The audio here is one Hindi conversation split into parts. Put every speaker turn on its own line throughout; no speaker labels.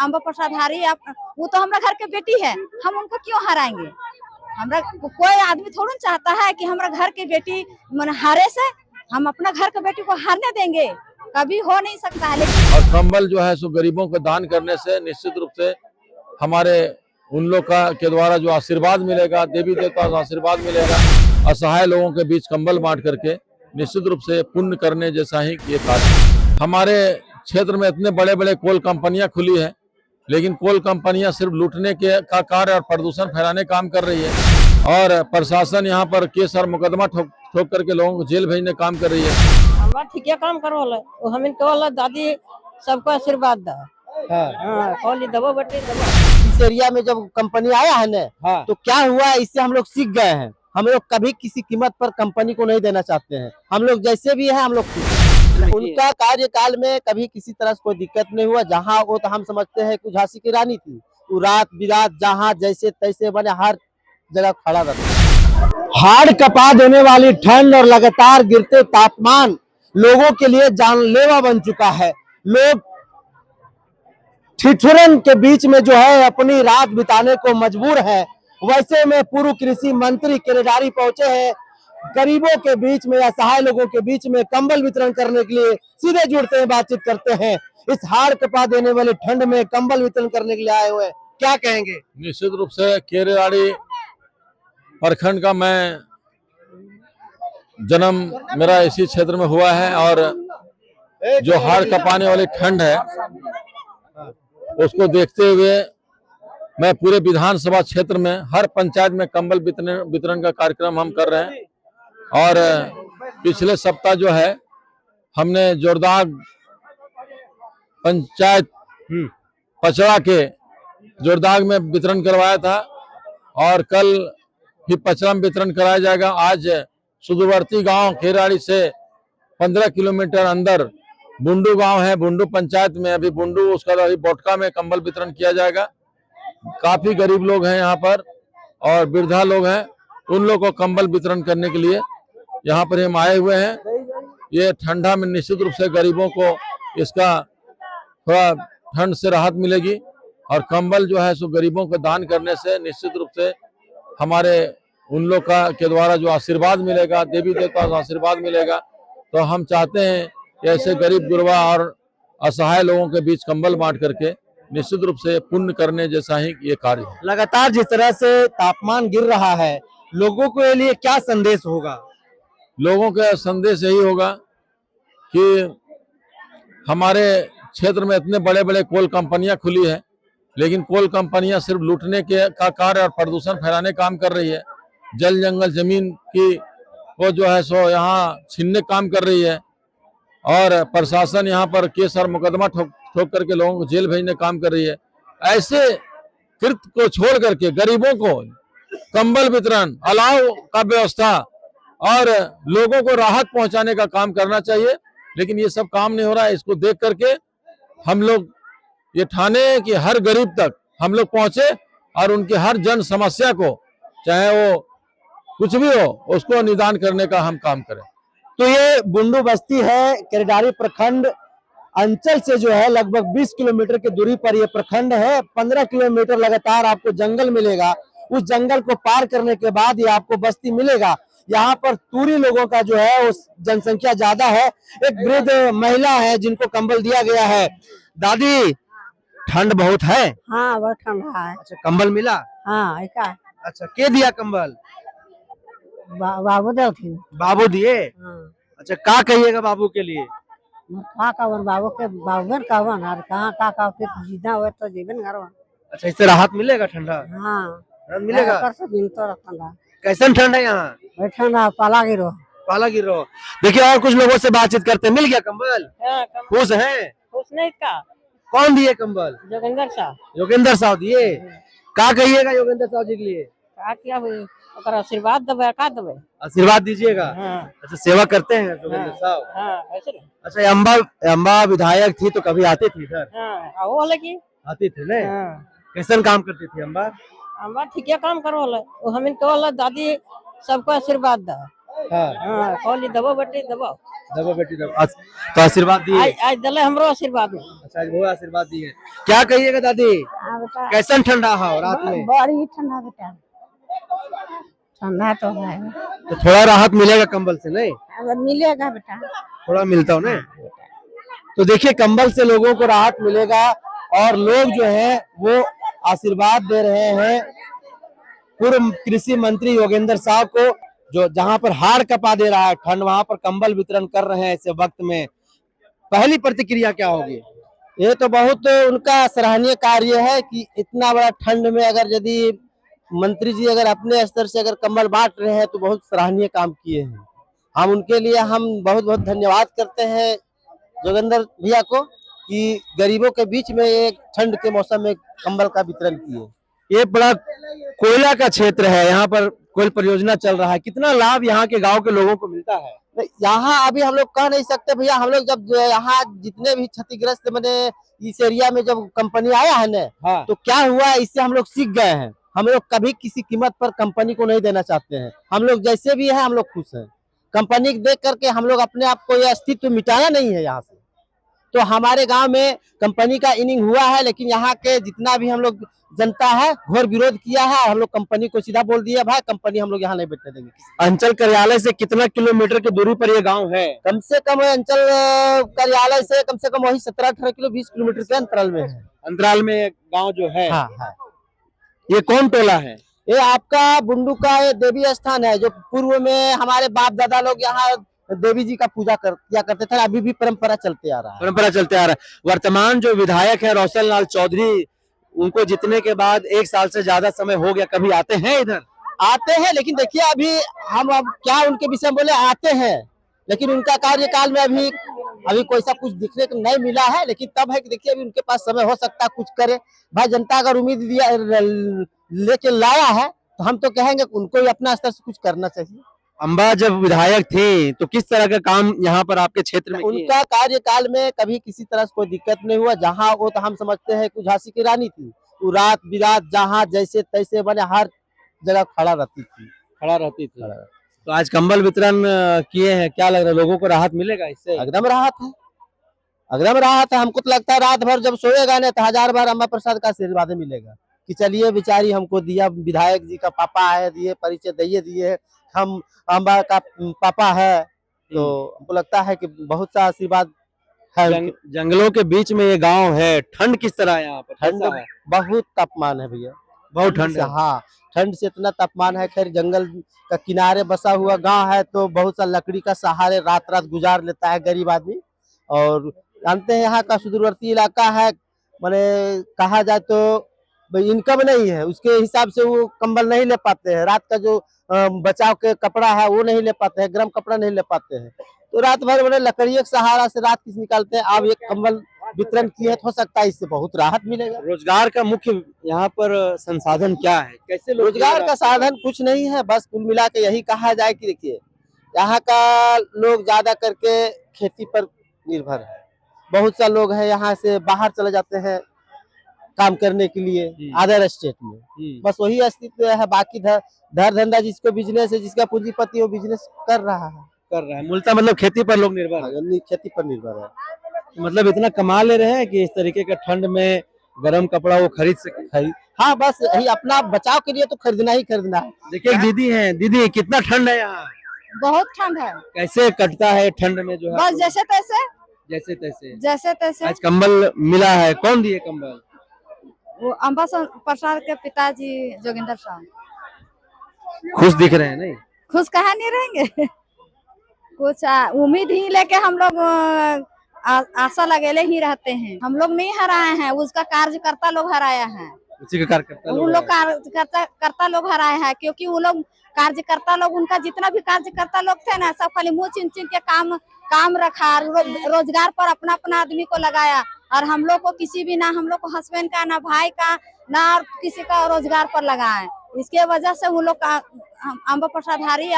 अम्बा प्रसादहारी वो तो हमारा घर के बेटी है, हम उनको क्यों हराएंगे। हमरा कोई आदमी थोड़ा चाहता है कि हमारा घर की बेटी मन हारे से हम अपना घर के बेटी को हारने देंगे, कभी हो नहीं सकता है। लेकिन
और कंबल जो है सो गरीबों को दान करने से निश्चित रूप से हमारे उन लोग का के द्वारा जो आशीर्वाद मिलेगा, देवी देवता का आशीर्वाद मिलेगा। असहाय लोगों के बीच कंबल बांट करके निश्चित रूप से पुण्य करने जैसा ही ये कार्य। हमारे क्षेत्र में इतने बड़े बड़े कोल कंपनियां खुली है, लेकिन कोल कंपनियां सिर्फ लूटने के का कार्य और प्रदूषण फैलाने काम कर रही है, और प्रशासन यहाँ पर केस और मुकदमा ठोक करके लोगों को जेल भेजने काम कर रही है।
हमारा ठीक काम करो हम दादी सबको आशीर्वाद दा।
इस एरिया में जब कंपनी आया है ना, तो क्या हुआ इससे हम लोग सीख गए हैं। हम लोग कभी किसी कीमत पर कंपनी को नहीं देना चाहते हैं। हम लोग जैसे भी है हम लोग उनका कार्यकाल में कभी किसी तरह से कोई दिक्कत नहीं हुआ। जहाँ वो तो हम समझते हैं कुछ झांसी की रानी थी, वो रात बिरात जहाँ जैसे तैसे बने हर जगह खड़ा रहता। हाड़ कपा देने वाली ठंड और लगातार गिरते तापमान लोगों के लिए जानलेवा बन चुका है। लोग ठिठुरन के बीच में जो है अपनी रात बिताने को मजबूर है। वैसे में पूर्व कृषि मंत्री केरेडारी पहुंचे हैं, गरीबों के बीच में, असहाय लोगों के बीच में कंबल वितरण करने के लिए सीधे जुड़ते हैं, बातचीत करते हैं। इस हाड़ कपा देने वाली ठंड में कंबल वितरण करने के लिए आए हुए हैं, क्या कहेंगे।
निश्चित रूप से केरेडारी प्रखंड का मैं जन्म मेरा इसी क्षेत्र में हुआ है, और जो हाड़ कपाने वाली ठंड है उसको देखते हुए मैं पूरे विधानसभा क्षेत्र में हर पंचायत में कंबल वितरण का कार्यक्रम हम कर रहे हैं। और पिछले सप्ताह जो है हमने जोरदाग पंचायत पचड़ा के जोरदाग में वितरण करवाया था, और कल भी पचड़ा में वितरण कराया जाएगा। आज सुदूरवर्ती गांव केरेडारी से 15 किलोमीटर अंदर बुंडू गांव है, बुंडू पंचायत में अभी बुंडू उसका अभी बोटका में कंबल वितरण किया जाएगा। काफी गरीब लोग हैं यहाँ पर और वृद्धा लोग हैं, उन लोगों को कंबल वितरण करने के लिए यहाँ पर हम आए हुए हैं। ये ठंडा में निश्चित रूप से गरीबों को इसका थोड़ा ठंड से राहत मिलेगी, और कंबल जो है सो गरीबों को दान करने से निश्चित रूप से हमारे उन लोग का के द्वारा जो आशीर्वाद मिलेगा, देवी देवता का आशीर्वाद मिलेगा। तो हम चाहते हैं कि ऐसे गरीब गुरबा और असहाय लोगों के बीच कंबल बांट करके निश्चित रूप से पुण्य करने जैसा ही ये कार्य है।
लगातार जिस तरह से तापमान गिर रहा है, लोगों के लिए क्या संदेश होगा।
लोगों का संदेश यही होगा कि हमारे क्षेत्र में इतने बड़े बड़े कोल कंपनियां खुली है, लेकिन कोल कंपनियां सिर्फ लूटने के का कार्य और प्रदूषण फैलाने काम कर रही है। जल जंगल जमीन की वो जो है सो यहाँ छीनने काम कर रही है, और प्रशासन यहाँ पर केस और मुकदमा ठोक करके लोगों को जेल भेजने काम कर रही है। ऐसे कृत्य को छोड़ करके गरीबों को कंबल वितरण, अलाव का व्यवस्था और लोगों को राहत पहुंचाने का काम करना चाहिए, लेकिन ये सब काम नहीं हो रहा है। इसको देख करके हम लोग ये ठाने कि हर गरीब तक हम लोग पहुंचे और उनकी हर जन समस्या को, चाहे वो कुछ भी हो, उसको निदान करने का हम काम करें।
तो ये बुंडू बस्ती है, केरेडारी प्रखंड अंचल से जो है लगभग 20 किलोमीटर की दूरी पर ये प्रखंड है। 15 किलोमीटर लगातार आपको जंगल मिलेगा, उस जंगल को पार करने के बाद ये आपको बस्ती मिलेगा। यहाँ पर तूरी लोगों का जो है उस जनसंख्या ज्यादा है। एक वृद्ध महिला है जिनको कंबल दिया गया है। दादी, ठंड बहुत है।
हाँ बहुत ठंडा है।
अच्छा, कंबल मिला।
हाँ क्या।
अच्छा, के दिया कंबल।
बाबू दे थी।
बाबू दिए। अच्छा, क्या कहिएगा बाबू के लिए।
बाबू के बाबू कहवन और कहाँ का जीना हो तो जीवन करवा।
अच्छा, इससे राहत मिलेगा ठंडा।
हाँ
राहत मिलेगा।
ठंडा
कैसन ठंड है यहाँ।
ठंडा पाला गिरो।
पाला गिरो। देखिए और कुछ लोगों से बातचीत करते हैं। मिल गया कंबल। खुश है।
खुश नहीं का।
कौन दिए कंबल।
जोगिंदर साहब।
योगेंद्र साहब दिए। क्या कहिएगा योगेंद्र साहब जी के लिए।
क्या आशीर्वाद दबे का दबे।
आशीर्वाद दीजिएगा। अच्छा, सेवा करते हैं योगेंद्र साहब। अच्छा, अम्बा विधायक थी तो कभी आती थी इधर। आती थी ना। कैसन काम करती थी अम्बा।
ठीक काम करो हम दादी सबको आशीर्वाद दा।
हाँ
कहली दबो बेटी दबो
दबो बेटी दबो। तो आशीर्वाद दिए।
आज दले हमरो आशीर्वाद
अच्छा आज वो आशीर्वाद दिए। क्या कहिएगा दादी, कैसन ठंडा है रात में?
बड़ी ठंडा बेटा, ठंडा तो है,
तो थोड़ा राहत मिलेगा कंबल से नहीं?
अगर मिलेगा बेटा
थोड़ा मिलता हो ना। तो देखिए कंबल से लोगों को राहत मिलेगा और लोग जो है वो आशीर्वाद दे रहे हैं पूर्व कृषि मंत्री योगेंद्र साहब को, जो जहां पर हाड़ कपा दे रहा है ठंड, वहां पर कंबल वितरण कर रहे हैं ऐसे वक्त में। पहली प्रतिक्रिया क्या होगी? ये तो बहुत उनका सराहनीय कार्य है कि इतना बड़ा ठंड में अगर यदि मंत्री जी अगर अपने स्तर से अगर कंबल बांट रहे हैं तो बहुत सराहनीय काम किए हैं। हम उनके लिए हम बहुत बहुत धन्यवाद करते हैं जोगेंद्र भैया को कि गरीबों के बीच में एक ठंड के मौसम में कंबल का वितरण किए। ये बड़ा कोयला का क्षेत्र है, यहाँ पर कोयल परियोजना चल रहा है, कितना लाभ यहाँ के गांव के लोगों को मिलता है? यहाँ अभी हम लोग कह नहीं सकते भैया, हम लोग जब यहाँ जितने भी क्षतिग्रस्त मैंने इस एरिया में जब कंपनी आया है ना, हाँ। तो क्या हुआ इससे हम लोग सीख गए हैं। हम लोग कभी किसी कीमत पर कंपनी को नहीं देना चाहते हैं। हम लोग जैसे भी है हम लोग खुश हैं। कंपनी देख करके हम लोग अपने आप को यह अस्तित्व मिटाना नहीं है यहाँ से। तो हमारे गांव में कंपनी का इनिंग हुआ है, लेकिन यहाँ के जितना भी हम लोग जनता है घोर विरोध किया है। हम लोग कंपनी को सीधा बोल दिया भाई कंपनी हम लोग यहाँ नहीं बैठने देंगे। अंचल कार्यालय से कितना किलोमीटर की दूरी पर ये गांव है? कम से कम अंचल कार्यालय से कम वही 17-18 किलो 20 किलोमीटर के अंतराल में है। अंतराल में गाँव जो है। हाँ हाँ। ये कौन टोला है? ये आपका बुंडू का ये देवी स्थान है, जो पूर्व में हमारे बाप दादा लोग यहाँ देवी जी का पूजा किया करते थे। अभी भी परंपरा चलते आ रहा है। वर्तमान जो विधायक है रोशन लाल चौधरी, उनको जीतने के बाद 1 साल से ज्यादा समय हो गया, कभी आते हैं इधर? आते हैं, लेकिन देखिए अभी हम अब क्या उनके विषय में बोले, आते हैं लेकिन उनका कार्यकाल में अभी कोई सा कुछ दिखने को नहीं मिला है। लेकिन तब है कि देखिए अभी उनके पास समय हो सकता है कुछ करे। भाई जनता अगर उम्मीद लेके लाया है तो हम तो कहेंगे उनको ही अपना स्तर से कुछ करना चाहिए। अम्बा जब विधायक थे तो किस तरह का काम यहाँ पर आपके क्षेत्र में? उनका कार्यकाल में कभी किसी तरह से कोई दिक्कत नहीं हुआ। जहाँ वो तो हम समझते हैं कि झांसी की रानी थी, वो रात बिरात जहाँ जैसे तैसे बने हर जगह खड़ा रहती थी। तो आज कंबल वितरण किए हैं, क्या लग रहा है लोगों को राहत मिलेगा इससे? एकदम राहत है। हमको तो लगता है रात भर जब सोएगा ना तो 1000 बार अम्बा प्रसाद का आशीर्वाद मिलेगा कि चलिए बेचारी हमको दिया, विधायक जी का पापा है, दिए परिचय दिए, हम अम्बा का पापा है, तो हमको लगता है कि बहुत सा आशीर्वाद है। जंगलों के बीच में ये गांव है, ठंड किस तरह है यहाँ पर? ठंड बहुत तापमान है भैया, बहुत ठंड है। हाँ ठंड से इतना तापमान है। खैर जंगल का किनारे बसा हुआ गांव है तो बहुत सा लकड़ी का सहारे रात गुजार लेता है गरीब आदमी। और जानते हैं यहाँ का सुदूरवर्ती इलाका है, माने कहा जाए तो इनकम नहीं है, उसके हिसाब से वो कंबल नहीं ले पाते हैं। रात का जो बचाव के कपड़ा है वो नहीं ले पाते हैं, गर्म कपड़ा नहीं ले पाते हैं, तो रात भर मैंने लकड़ी के सहारा से रात किस निकालते हैं। अब एक कंबल वितरण किए तो हो सकता है इससे बहुत राहत मिलेगा। रोजगार का मुख्य यहाँ पर संसाधन क्या है? कैसे रोजगार का साधन कुछ नहीं है, बस कुल मिला के यही कहा जाए कि देखिए यहाँ का लोग ज्यादा करके खेती पर निर्भर है। बहुत सा लोग है यहाँ से बाहर चले जाते हैं काम करने के लिए अदर स्टेट में, बस वही अस्तित्व है। बाकी धर धंधा जिसको बिजनेस है, जिसका पूंजीपति वो बिजनेस कर रहा है। मूलतः मतलब खेती पर लोग निर्भर है, खेती पर निर्भर है। मतलब इतना कमा ले रहे हैं कि इस तरीके के ठंड में गर्म कपड़ा वो खरीद सके। हाँ बस यही अपना बचाव के लिए तो खरीदना है। देखिए दीदी है, दीदी कितना ठंड है यहाँ?
बहुत ठंड है।
कैसे कटता है ठंड में जो है?
बस जैसे तैसे।
आज कंबल मिला है, कौन दिए कंबल?
वो अम्बा प्रसाद के पिताजी जोगिंदर साहब।
खुश दिख रहे हैं? नहीं
खुश कहाँ नहीं रहेंगे। कुछ उम्मीद ही लेके हम लोग आशा लगेले ही रहते हैं। हम लोग नहीं हराए हैं, उसका कार्यकर्ता लोग हराया है।
उसी का कार्यकर्ता
उन लोग कार्यकर्ता लोग हराए हैं, क्योंकि वो लोग कार्यकर्ता लोग, उनका जितना भी कार्यकर्ता लोग थे ना, सब खाली मुँह चिन के काम रखा, रोजगार पर अपना आदमी को लगाया। और हम लोग को किसी भी ना हम लोग को हस्बैंड का ना भाई का ना किसी का रोजगार पर लगाए। इसके वजह से वो लोग का अम्बा प्रसाद हारी।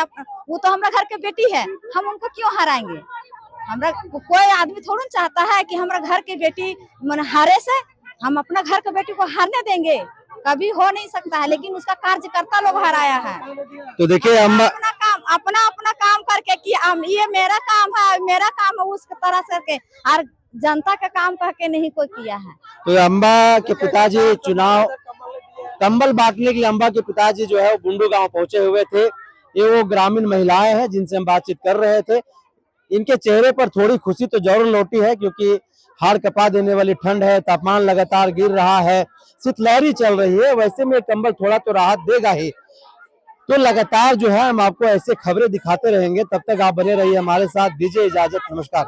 वो तो हमारा घर के बेटी है, हम उनको क्यों हराएंगे? हमरा कोई आदमी थोड़ा चाहता है कि हमारा घर की बेटी हारे से हम अपना घर के बेटी को हारने देंगे, कभी हो नहीं सकता है। लेकिन उसका कार्यकर्ता लोग हराया है।
तो देखिए
अपना अपना काम करके कि ये मेरा काम है उस तरह से के, और जनता का काम कह के नहीं कोई किया है।
तो अम्बा के पिताजी चुनाव कंबल बांटने के लिए अम्बा के पिताजी जो है वो बुंडू गांव पहुंचे हुए थे। ये वो ग्रामीण महिलाएं हैं जिनसे हम बातचीत कर रहे थे। इनके चेहरे पर थोड़ी खुशी तो जरूर लौटी है, क्योंकि हाड़ कपा देने वाली ठंड है, तापमान लगातार गिर रहा है, शीतलहरी चल रही है। वैसे में कंबल थोड़ा तो राहत देगा ही। तो लगातार जो है हम आपको ऐसे खबरें दिखाते रहेंगे। तब तक आप बने रहिए हमारे साथ। दीजिए इजाजत, नमस्कार।